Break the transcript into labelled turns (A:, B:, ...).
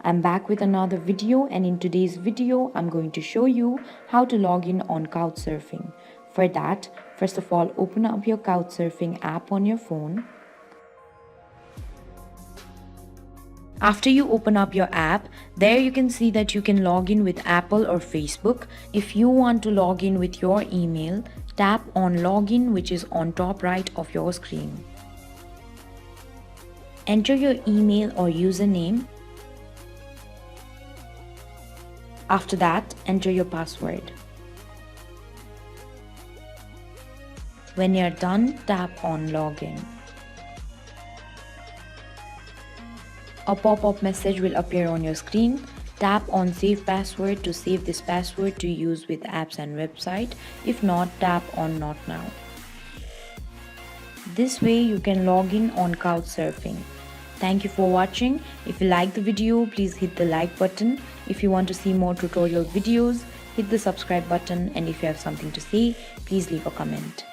A: I'm back with another video, and in today's video I'm going to show you how to log in on Couchsurfing. For that, first of all, open up your Couchsurfing app on your phone. After you open up your app, there you can see that you can log in with Apple or Facebook. If you want to log in with your email, tap on login, which is on top right of your screen. Enter your email or username. After that, enter your password. When you're done, tap on login. A pop-up message will appear on your screen. Tap on Save Password to save this password to use with apps and website. If not, tap on Not Now. This way you can log in on Couchsurfing. Thank you for watching. If you like the video, please hit the like button. If you want to see more tutorial videos, hit the subscribe button, and if you have something to say, please leave a comment.